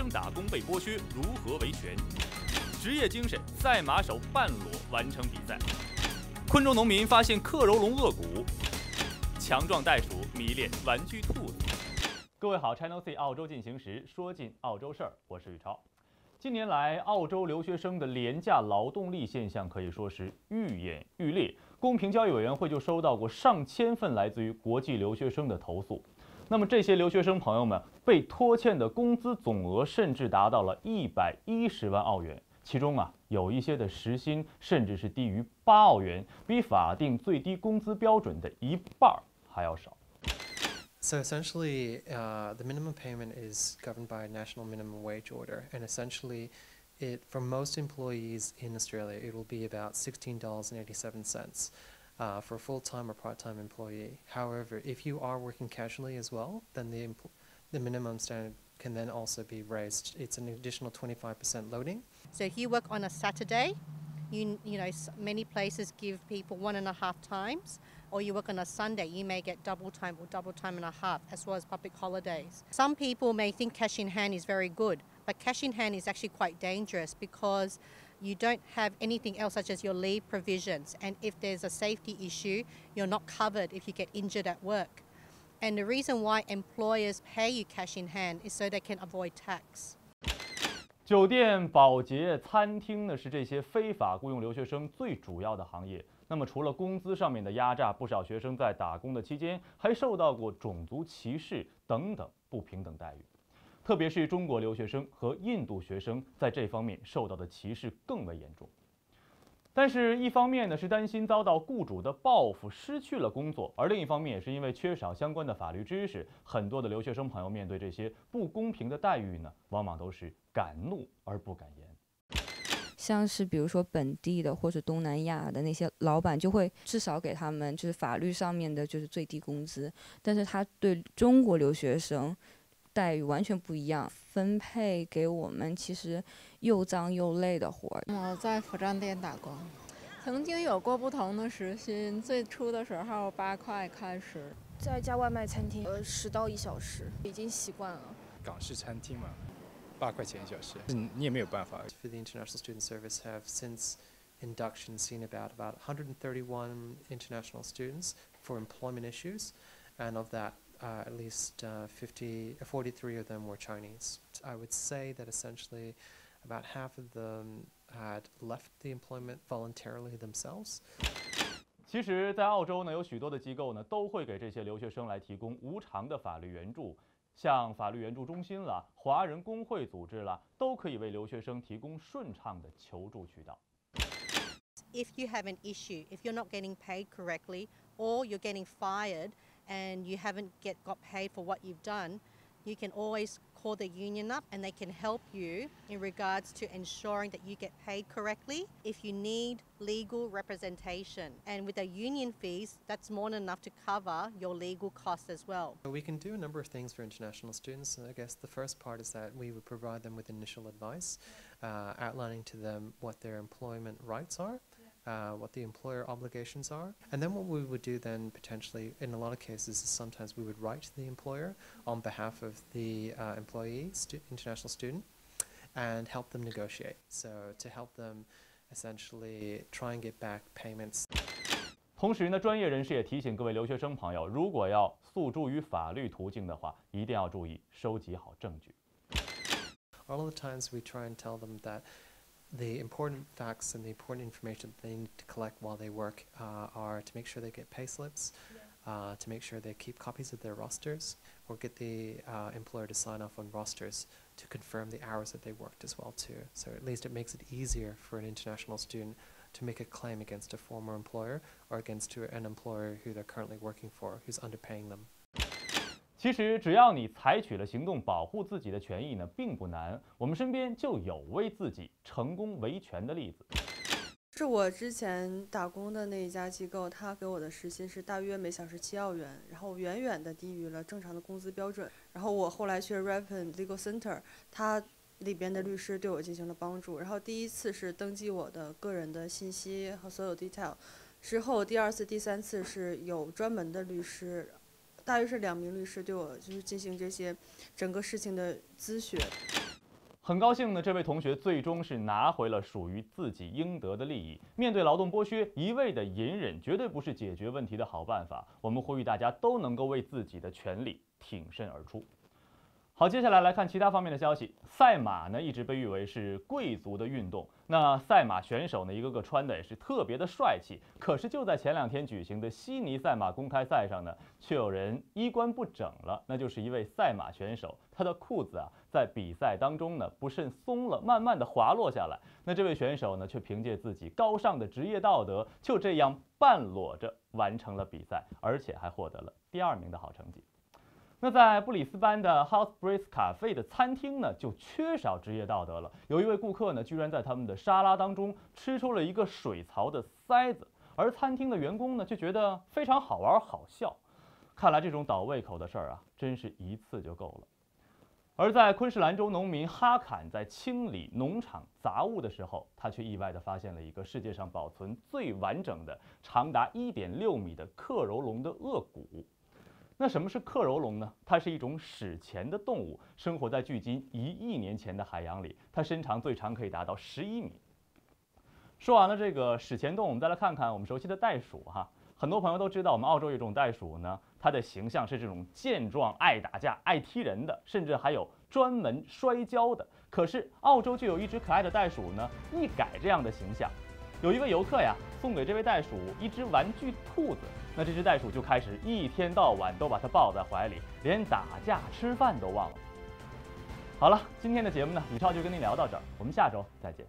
打工被剥削，如何维权？职业精神，赛马手半裸完成比赛。昆州农民发现克柔龙颚骨。强壮袋鼠迷恋玩具兔子。各位好 ，Channel C 澳洲进行时，说尽澳洲事儿，我是宇超。近年来，澳洲留学生的廉价劳动力现象可以说是愈演愈烈。公平交易委员会就收到过上千份来自于国际留学生的投诉。那么这些留学生朋友们被拖欠的工资总额甚至达到了110万澳元，其中有一些的时薪甚至是低于8澳元，比法定最低工资标准的1半还要少。So essentially, the minimum payment is governed by a national minimum wage order, and essentially, for most employees in Australia, it will be about $16.87 for a full-time or part-time employee. However, if you are working casually as well, then the minimum standard can then also be raised. It's an additional 25% loading. So if you work on a Saturday, you know many places give people 1.5 times. Or you work on a Sunday, you may get double time or double time and a half, as well as public holidays. Some people may think cash in hand is very good, but cash in hand is actually quite dangerous because you don't have anything else such as your leave provisions. And if there's a safety issue, you're not covered if you get injured at work. And the reason why employers pay you cash in hand is so they can avoid tax. 酒店、保洁、餐厅呢，是这些非法雇佣留学生最主要的行业。那么，除了工资上面的压榨，不少学生在打工的期间还受到过种族歧视等等不平等待遇。特别是中国留学生和印度学生在这方面受到的歧视更为严重。但是，一方面呢是担心遭到雇主的报复，失去了工作；而另一方面也是因为缺少相关的法律知识，很多的留学生朋友面对这些不公平的待遇呢，往往都是敢怒而不敢言。像是比如说本地的或者东南亚的那些老板，就会至少给他们就是法律上面的就是最低工资，但是他对中国留学生待遇完全不一样，分配给我们其实又脏又累的活儿。我在服装店打工，曾经有过不同的时薪，最初的时候8块开始，在一家外卖餐厅，10到1小时，已经习惯了。港式餐厅嘛。8块钱1小时，你也没有办法。For the International Student Service, have since induction seen about 131 international students for employment issues, and of that, at least 43 of them were Chinese. I would say that essentially, about half of them had left the employment voluntarily themselves. 其实，在澳洲呢，有许多的机构呢，都会给这些留学生来提供无偿的法律援助。像法律援助中心啦、华人工会组织啦，都可以为留学生提供顺畅的求助渠道。If you have an issue, if you're not getting paid correctly, or you're getting fired and you haven't got paid for what you've done, you can always call the union up and they can help you in regards to ensuring that you get paid correctly. If you need legal representation, and with the union fees, that's more than enough to cover your legal costs as well. We can do a number of things for international students. I guess the first part is that we would provide them with initial advice, outlining to them what their employment rights are. What the employer obligations are. And then what we would do then potentially, in a lot of cases, is sometimes we would write to the employer on behalf of the employee, international student, and help them negotiate. So to help them essentially try and get back payments. 同时呢，专业人士也提醒各位留学生朋友，如果要诉诸于法律途径的话，一定要注意收集好证据。All of the times we try and tell them that the important facts and the important information that they need to collect while they work are to make sure they get pay slips, to make sure they keep copies of their rosters, or get the employer to sign off on rosters to confirm the hours that they worked as well too. So at least it makes it easier for an international student to make a claim against a former employer or against an employer who they're currently working for, who's underpaying them. 其实，只要你采取了行动保护自己的权益呢，并不难。我们身边就有为自己成功维权的例子。是我之前打工的那一家机构，他给我的时薪是大约每小时7澳元，然后远远的低于了正常的工资标准。然后我后来去 Rapid Legal Center， 它里边的律师对我进行了帮助。然后第一次是登记我的个人的信息和所有 detail， 之后第2次、第3次是有专门的律师。大约是2名律师对我就是进行这些整个事情的咨询。很高兴呢，这位同学最终是拿回了属于自己应得的利益。面对劳动剥削，一味的隐忍绝对不是解决问题的好办法。我们呼吁大家都能够为自己的权利挺身而出。好，接下来来看其他方面的消息。赛马呢，一直被誉为是贵族的运动。那赛马选手呢，一个个穿的也是特别的帅气。可是就在前2天举行的悉尼赛马公开赛上呢，却有人衣冠不整了。那就是一位赛马选手，他的裤子在比赛当中呢不慎松了，慢慢的滑落下来。那这位选手呢，却凭借自己高尚的职业道德，就这样半裸着完成了比赛，而且还获得了第2名的好成绩。那在布里斯班的 House Breeze 咖啡的餐厅呢，就缺少职业道德了。有一位顾客呢，居然在他们的沙拉当中吃出了一个水槽的塞子，而餐厅的员工呢，却觉得非常好玩好笑。看来这种倒胃口的事儿真是一次就够了。而在昆士兰州农民哈坎在清理农场杂物的时候，他却意外地发现了一个世界上保存最完整的、长达1.6米的克柔龙的颚骨。那什么是克柔龙呢？它是一种史前的动物，生活在距今1亿年前的海洋里，它身长最长可以达到11米。说完了这个史前动物，我们再来看看我们熟悉的袋鼠很多朋友都知道，我们澳洲有一种袋鼠呢，它的形象是这种健壮、爱打架、爱踢人的，甚至还有专门摔跤的。可是澳洲就有一只可爱的袋鼠呢，一改这样的形象。有一位游客送给这位袋鼠一只玩具兔子，那这只袋鼠就开始一天到晚都把它抱在怀里，连打架吃饭都忘了。好了，今天的节目呢，李超就跟您聊到这儿，我们下周再见。